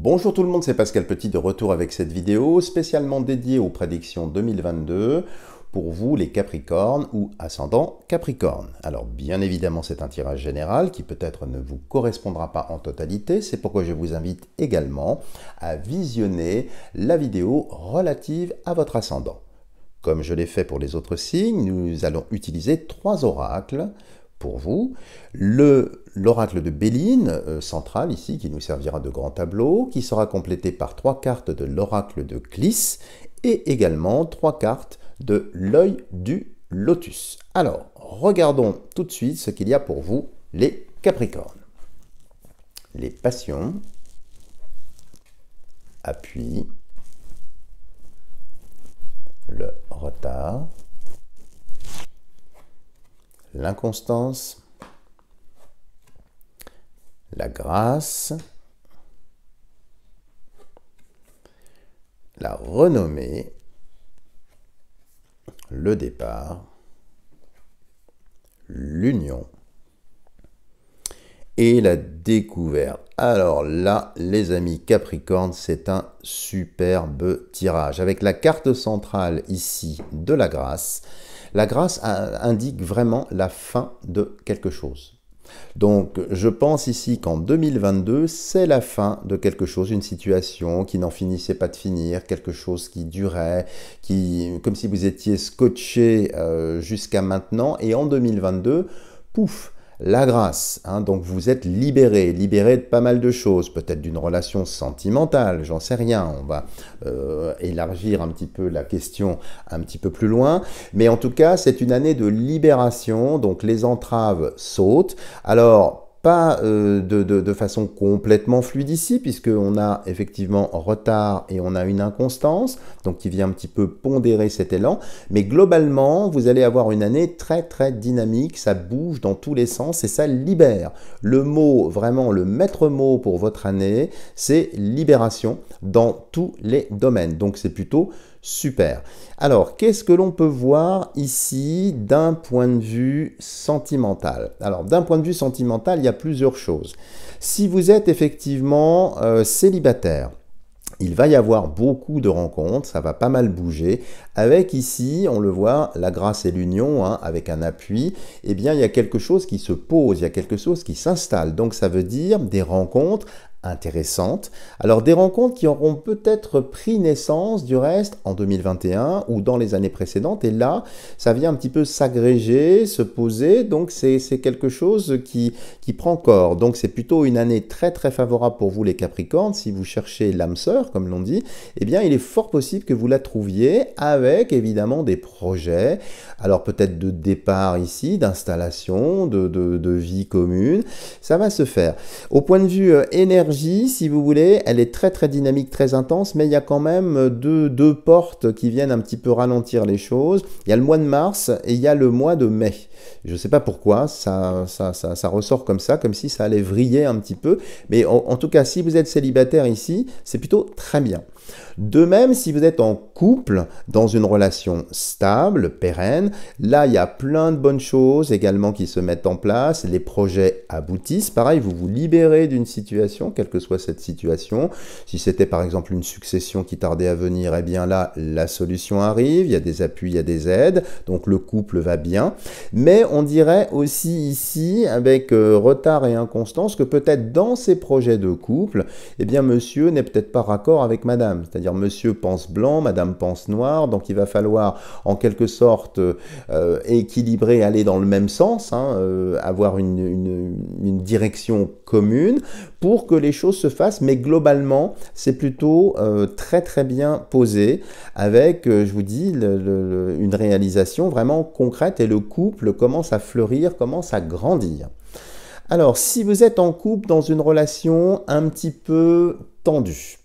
Bonjour tout le monde, c'est Pascal Petit de retour avec cette vidéo spécialement dédiée aux prédictions 2022 pour vous les Capricornes ou ascendant Capricorne. Alors bien évidemment c'est un tirage général qui peut-être ne vous correspondra pas en totalité, c'est pourquoi je vous invite également à visionner la vidéo relative à votre ascendant. Comme je l'ai fait pour les autres signes, nous allons utiliser 3 oracles pour vous. L'oracle de Béline, central ici, qui nous servira de grand tableau, qui sera complété par 3 cartes de l'oracle de Clis et également 3 cartes de l'œil du lotus. Alors, regardons tout de suite ce qu'il y a pour vous, les Capricornes. Les passions, appui, le retard, l'inconstance, la grâce, la renommée, le départ, l'union et la découverte. Alors là, les amis Capricorne, c'est un superbe tirage. Avec la carte centrale ici de la grâce indique vraiment la fin de quelque chose. Donc, je pense ici qu'en 2022, c'est la fin de quelque chose, une situation qui n'en finissait pas de finir, quelque chose qui durait, comme si vous étiez scotché jusqu'à maintenant. Et en 2022, pouf, la grâce, donc vous êtes libéré de pas mal de choses, peut-être d'une relation sentimentale, j'en sais rien, on va élargir un petit peu la question un petit peu plus loin, mais en tout cas c'est une année de libération, donc les entraves sautent. Alors pas de façon complètement fluide ici, puisqu'on a effectivement retard et on a une inconstance, donc qui vient un petit peu pondérer cet élan. Mais globalement, vous allez avoir une année très très dynamique, ça bouge dans tous les sens et ça libère. Le mot, vraiment le maître mot pour votre année, c'est libération dans tous les domaines. Donc c'est plutôt super. Alors, qu'est-ce que l'on peut voir ici d'un point de vue sentimental? Alors, d'un point de vue sentimental, il y a plusieurs choses. Si vous êtes effectivement célibataire, il va y avoir beaucoup de rencontres, ça va pas mal bouger. Avec ici, on le voit, la grâce et l'union, avec un appui, eh bien, il y a quelque chose qui se pose, il y a quelque chose qui s'installe. Donc, ça veut dire des rencontres intéressantes. Alors des rencontres qui auront peut-être pris naissance du reste en 2021 ou dans les années précédentes, et là ça vient un petit peu s'agréger, se poser, donc c'est quelque chose qui prend corps. Donc c'est plutôt une année très très favorable pour vous les Capricornes. Si vous cherchez l'âme sœur comme l'on dit, eh bien il est fort possible que vous la trouviez avec évidemment des projets, alors peut-être de départ ici, d'installation, de vie commune, ça va se faire. Au point de vue énergie, si vous voulez, elle est très très dynamique, très intense, mais il y a quand même deux portes qui viennent un petit peu ralentir les choses. Il y a le mois de mars et il y a le mois de mai. Je ne sais pas pourquoi, ça ressort comme ça, comme si ça allait vriller un petit peu, mais en tout cas, si vous êtes célibataire ici, c'est plutôt très bien. De même, si vous êtes en couple, dans une relation stable, pérenne, là, il y a plein de bonnes choses également qui se mettent en place. Les projets aboutissent. Pareil, vous vous libérez d'une situation, quelle que soit cette situation. Si c'était par exemple une succession qui tardait à venir, eh bien là, la solution arrive. Il y a des appuis, il y a des aides. Donc le couple va bien. Mais on dirait aussi ici, avec retard et inconstance, que peut-être dans ces projets de couple, eh bien monsieur n'est peut-être pas raccord avec madame. C'est-à-dire monsieur pense blanc, madame pense noir, donc il va falloir en quelque sorte équilibrer, aller dans le même sens, avoir une direction commune pour que les choses se fassent, mais globalement c'est plutôt très très bien posé avec, je vous dis, une réalisation vraiment concrète et le couple commence à fleurir, commence à grandir. Alors si vous êtes en couple dans une relation un petit peu tendue,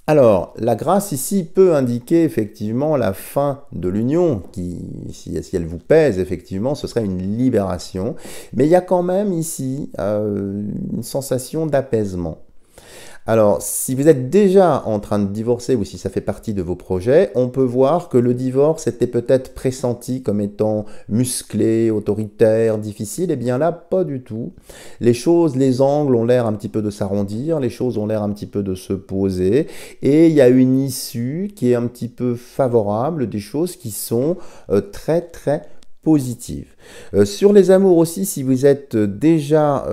alors, la grâce ici peut indiquer effectivement la fin de l'union, qui, si elle vous pèse, effectivement, ce serait une libération. Mais il y a quand même ici une sensation d'apaisement. Alors, si vous êtes déjà en train de divorcer ou si ça fait partie de vos projets, on peut voir que le divorce était peut-être pressenti comme étant musclé, autoritaire, difficile. Eh bien là, pas du tout. Les choses, les angles ont l'air un petit peu de s'arrondir, les choses ont l'air un petit peu de se poser et il y a une issue qui est un petit peu favorable, des choses qui sont très très positive. Sur les amours aussi, si vous êtes déjà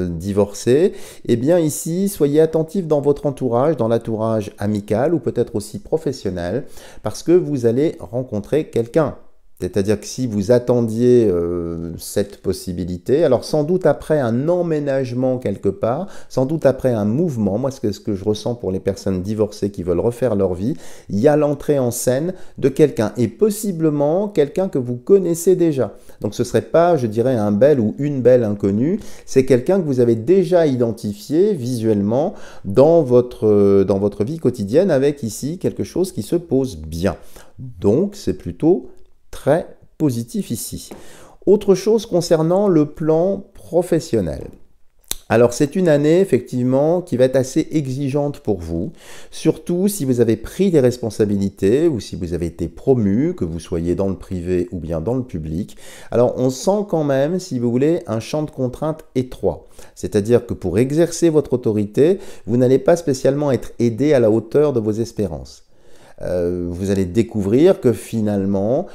divorcé, eh bien ici, soyez attentif dans votre entourage, dans l'entourage amical ou peut-être aussi professionnel, parce que vous allez rencontrer quelqu'un. C'est-à-dire que si vous attendiez cette possibilité, alors sans doute après un emménagement quelque part, sans doute après un mouvement, moi ce que je ressens pour les personnes divorcées qui veulent refaire leur vie, il y a l'entrée en scène de quelqu'un et possiblement quelqu'un que vous connaissez déjà. Donc ce ne serait pas, je dirais, un bel ou une belle inconnue, c'est quelqu'un que vous avez déjà identifié visuellement dans votre vie quotidienne avec ici quelque chose qui se pose bien. Donc c'est plutôt très positif ici. Autre chose concernant le plan professionnel. Alors c'est une année effectivement qui va être assez exigeante pour vous, surtout si vous avez pris des responsabilités ou si vous avez été promu, que vous soyez dans le privé ou bien dans le public. Alors on sent quand même, si vous voulez, un champ de contraintes étroit. C'est-à-dire que pour exercer votre autorité, vous n'allez pas spécialement être aidé à la hauteur de vos espérances. Vous allez découvrir que finalement,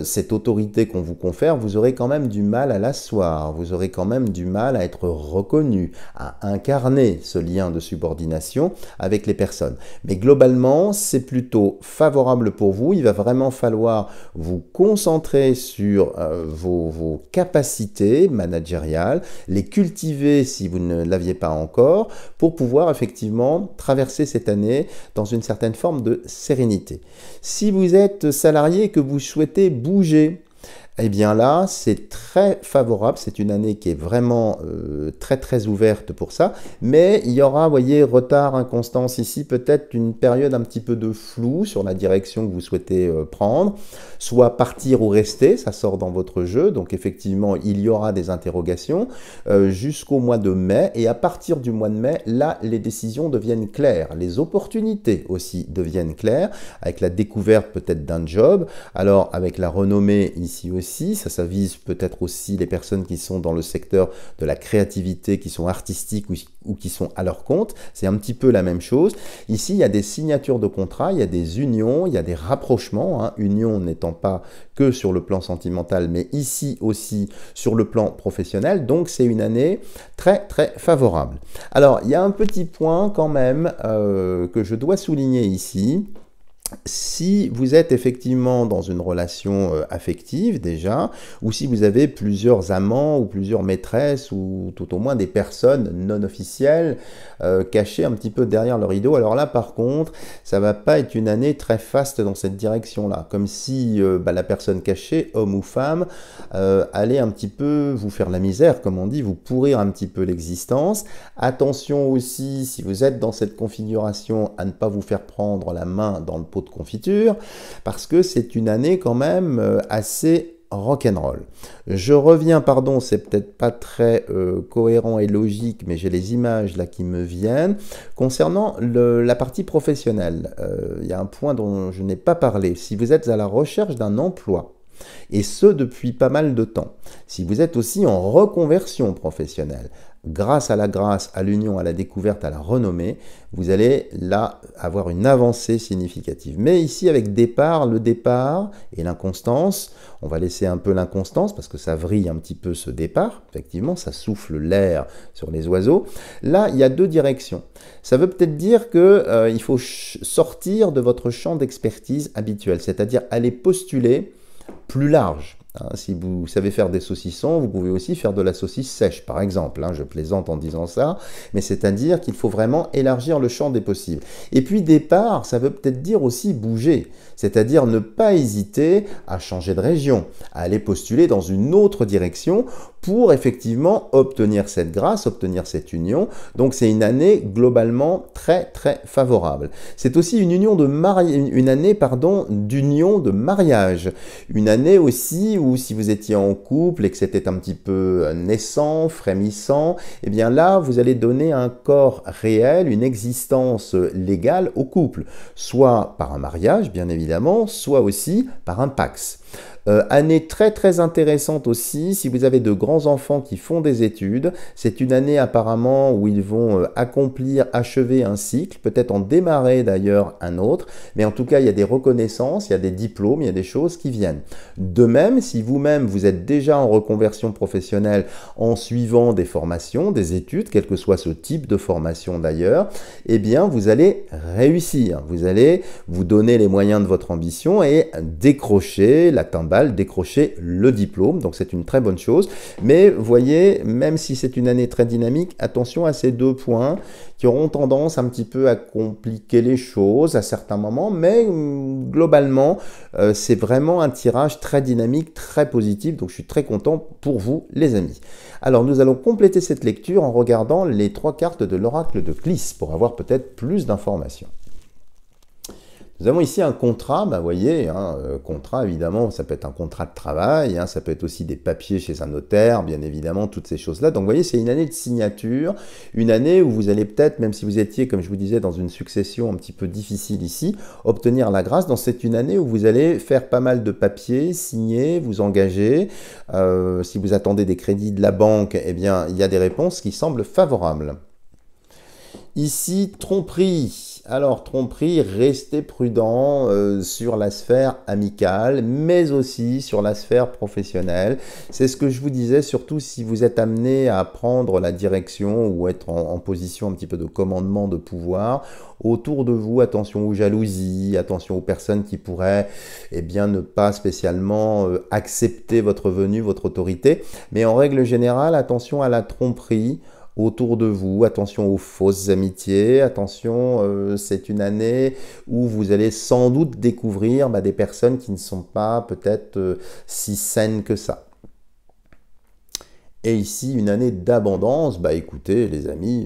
cette autorité qu'on vous confère, vous aurez quand même du mal à l'asseoir, vous aurez quand même du mal à être reconnu, à incarner ce lien de subordination avec les personnes. Mais globalement, c'est plutôt favorable pour vous. Il va vraiment falloir vous concentrer sur vos capacités managériales, les cultiver si vous ne l'aviez pas encore, pour pouvoir effectivement traverser cette année dans une certaine forme de sérénité. Si vous êtes salarié et que vous souhaitez bouger, eh bien là, c'est très favorable. C'est une année qui est vraiment très très ouverte pour ça. Mais il y aura, vous voyez, retard, inconstance ici, peut-être une période un petit peu de flou sur la direction que vous souhaitez prendre. Soit partir ou rester, ça sort dans votre jeu. Donc effectivement, il y aura des interrogations jusqu'au mois de mai. Et à partir du mois de mai, là, les décisions deviennent claires. Les opportunités aussi deviennent claires, avec la découverte peut-être d'un job. Alors avec la renommée ici aussi, ça vise peut-être aussi les personnes qui sont dans le secteur de la créativité, qui sont artistiques ou qui sont à leur compte. C'est un petit peu la même chose. Ici, il y a des signatures de contrats, il y a des unions, il y a des rapprochements. Union n'étant pas que sur le plan sentimental, mais ici aussi sur le plan professionnel. Donc, c'est une année très, très favorable. Alors, il y a un petit point quand même que je dois souligner ici. Si vous êtes effectivement dans une relation affective déjà, ou si vous avez plusieurs amants ou plusieurs maîtresses, ou tout au moins des personnes non officielles cachées un petit peu derrière le rideau, alors là par contre, ça ne va pas être une année très faste dans cette direction-là, comme si la personne cachée, homme ou femme, allait un petit peu vous faire la misère, comme on dit, vous pourrir un petit peu l'existence. Attention aussi, si vous êtes dans cette configuration, à ne pas vous faire prendre la main dans le pot de confiture, parce que c'est une année quand même assez rock'n'roll. Je reviens, pardon, c'est peut-être pas très cohérent et logique, mais j'ai les images là qui me viennent. Concernant la partie professionnelle, il y a un point dont je n'ai pas parlé. Si vous êtes à la recherche d'un emploi, et ce depuis pas mal de temps, si vous êtes aussi en reconversion professionnelle, grâce à la grâce, à l'union, à la découverte, à la renommée, vous allez là avoir une avancée significative. Mais ici, avec le départ et l'inconstance, on va laisser un peu l'inconstance parce que ça vrille un petit peu ce départ. Effectivement, ça souffle l'air sur les oiseaux. Là, il y a deux directions. Ça veut peut-être dire qu'il faut sortir de votre champ d'expertise habituel, c'est-à-dire aller postuler plus large. Si vous savez faire des saucissons, vous pouvez aussi faire de la saucisse sèche, par exemple. Je plaisante en disant ça, mais c'est-à-dire qu'il faut vraiment élargir le champ des possibles. Et puis départ, ça veut peut-être dire aussi bouger, c'est-à-dire ne pas hésiter à changer de région, à aller postuler dans une autre direction pour effectivement obtenir cette grâce, obtenir cette union. Donc c'est une année globalement très très favorable. C'est aussi une année d'union de mariage, une année aussi ou si vous étiez en couple et que c'était un petit peu naissant, frémissant, eh bien là, vous allez donner un corps réel, une existence légale au couple, soit par un mariage, bien évidemment, soit aussi par un Pacs. Année très très intéressante aussi, si vous avez de grands enfants qui font des études, c'est une année apparemment où ils vont achever un cycle, peut-être en démarrer d'ailleurs un autre, mais en tout cas il y a des reconnaissances, il y a des diplômes, il y a des choses qui viennent. De même, si vous-même vous êtes déjà en reconversion professionnelle en suivant des formations, des études, quel que soit ce type de formation d'ailleurs, eh bien vous allez réussir, vous allez vous donner les moyens de votre ambition et décrocher la timbre, décrocher le diplôme, donc c'est une très bonne chose. Mais voyez, même si c'est une année très dynamique, attention à ces deux points qui auront tendance un petit peu à compliquer les choses à certains moments, mais globalement, c'est vraiment un tirage très dynamique, très positif, donc je suis très content pour vous, les amis. Alors, nous allons compléter cette lecture en regardant les 3 cartes de l'oracle de Clis pour avoir peut-être plus d'informations. Nous avons ici un contrat, vous voyez, contrat évidemment, ça peut être un contrat de travail, ça peut être aussi des papiers chez un notaire, bien évidemment, toutes ces choses-là. Donc vous voyez, c'est une année de signature, une année où vous allez peut-être, même si vous étiez, comme je vous disais, dans une succession un petit peu difficile ici, obtenir la grâce. Donc c'est une année où vous allez faire pas mal de papiers, signer, vous engager. Si vous attendez des crédits de la banque, eh bien, il y a des réponses qui semblent favorables. Ici, tromperie. Alors, tromperie, restez prudent sur la sphère amicale, mais aussi sur la sphère professionnelle. C'est ce que je vous disais, surtout si vous êtes amené à prendre la direction ou être en position un petit peu de commandement de pouvoir. Autour de vous, attention aux jalousies, attention aux personnes qui pourraient ne pas spécialement accepter votre venue, votre autorité. Mais en règle générale, attention à la tromperie. Autour de vous, attention aux fausses amitiés, attention, c'est une année où vous allez sans doute découvrir des personnes qui ne sont pas peut-être si saines que ça. Et ici, une année d'abondance, écoutez les amis,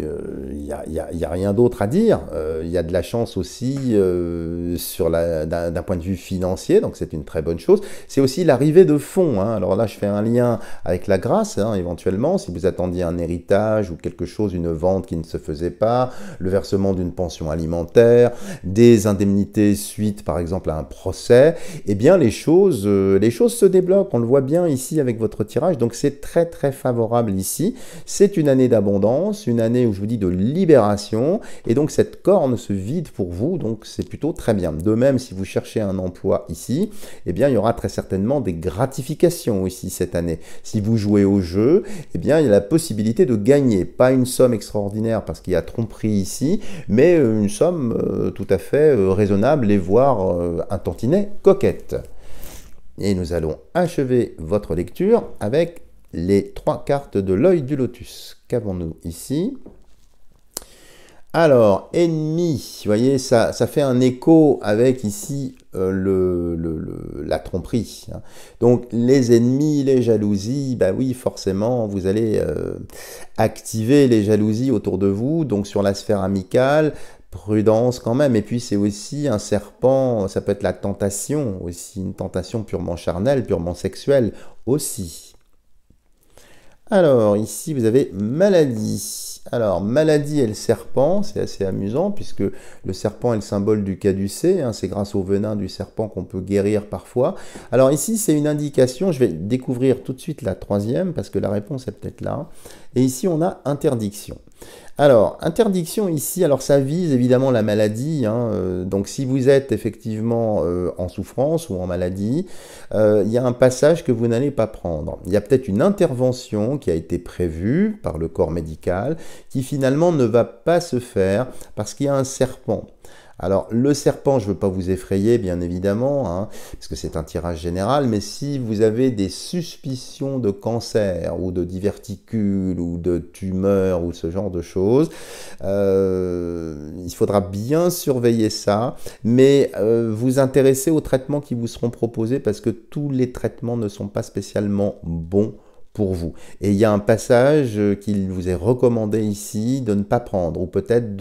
il n'y a rien d'autre à dire. Il y a de la chance aussi d'un point de vue financier, donc c'est une très bonne chose. C'est aussi l'arrivée de fonds. Alors là, je fais un lien avec la grâce, éventuellement, si vous attendiez un héritage ou quelque chose, une vente qui ne se faisait pas, le versement d'une pension alimentaire, des indemnités suite, par exemple, à un procès, eh bien, les choses se débloquent. On le voit bien ici avec votre tirage, donc c'est très, très favorable ici. C'est une année d'abondance, une année où je vous dis de libération, et donc cette corne se vide pour vous, donc c'est plutôt très bien. De même, si vous cherchez un emploi ici, eh bien, il y aura très certainement des gratifications aussi cette année. Si vous jouez au jeu, eh bien, il y a la possibilité de gagner. Pas une somme extraordinaire parce qu'il y a tromperie ici, mais une somme tout à fait raisonnable et voire un tantinet coquette. Et nous allons achever votre lecture avec les 3 cartes de l'œil du lotus. Qu'avons-nous ici? Alors, ennemi, vous voyez, ça fait un écho avec ici la tromperie. Donc, les ennemis, les jalousies, oui, forcément, vous allez activer les jalousies autour de vous, donc sur la sphère amicale, prudence quand même. Et puis, c'est aussi un serpent, ça peut être la tentation, aussi une tentation purement charnelle, purement sexuelle aussi. Alors, ici, vous avez maladie. Alors, maladie et le serpent, c'est assez amusant puisque le serpent est le symbole du caducée. C'est grâce au venin du serpent qu'on peut guérir parfois. Alors ici, c'est une indication. Je vais découvrir tout de suite la 3e parce que la réponse est peut-être là. Et ici, on a interdiction. Alors, interdiction ici, alors ça vise évidemment la maladie, donc si vous êtes effectivement en souffrance ou en maladie, il y a un passage que vous n'allez pas prendre. Il y a peut-être une intervention qui a été prévue par le corps médical qui finalement ne va pas se faire parce qu'il y a un serpent. Alors, le serpent, je ne veux pas vous effrayer, bien évidemment, parce que c'est un tirage général, mais si vous avez des suspicions de cancer ou de diverticules ou de tumeurs ou ce genre de choses, il faudra bien surveiller ça, mais vous intéresser aux traitements qui vous seront proposés parce que tous les traitements ne sont pas spécialement bons pour vous. Et il y a un passage qu'il vous est recommandé ici de ne pas prendre, ou peut-être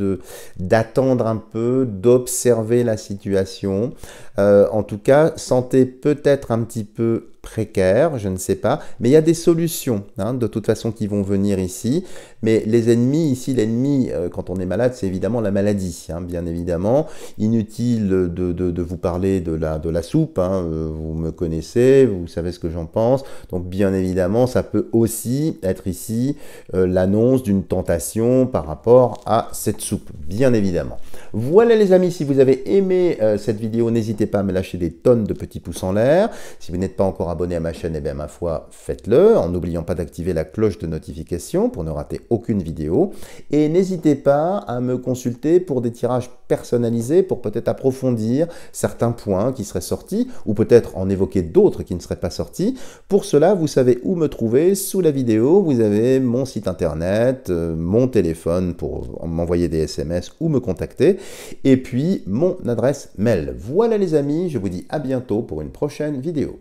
d'attendre un peu, d'observer la situation. En tout cas, sentez peut-être un petit peu précaire, je ne sais pas, mais il y a des solutions, hein, de toute façon, qui vont venir ici. Mais les ennemis, ici, l'ennemi, quand on est malade, c'est évidemment la maladie, hein, bien évidemment. Inutile de vous parler de la soupe, hein, vous me connaissez, vous savez ce que j'en pense. Donc, bien évidemment, ça peut aussi être ici l'annonce d'une tentation par rapport à cette soupe, bien évidemment. Voilà les amis, si vous avez aimé cette vidéo, n'hésitez pas à me lâcher des tonnes de petits pouces en l'air. Si vous n'êtes pas encore abonné à ma chaîne, eh bien ma foi, faites-le, en n'oubliant pas d'activer la cloche de notification pour ne rater aucune vidéo. Et n'hésitez pas à me consulter pour des tirages personnalisés, pour peut-être approfondir certains points qui seraient sortis, ou peut-être en évoquer d'autres qui ne seraient pas sortis. Pour cela, vous savez où me trouver. Sous la vidéo, vous avez mon site internet, mon téléphone pour m'envoyer des SMS ou me contacter, et puis mon adresse mail. Voilà les amis, je vous dis à bientôt pour une prochaine vidéo.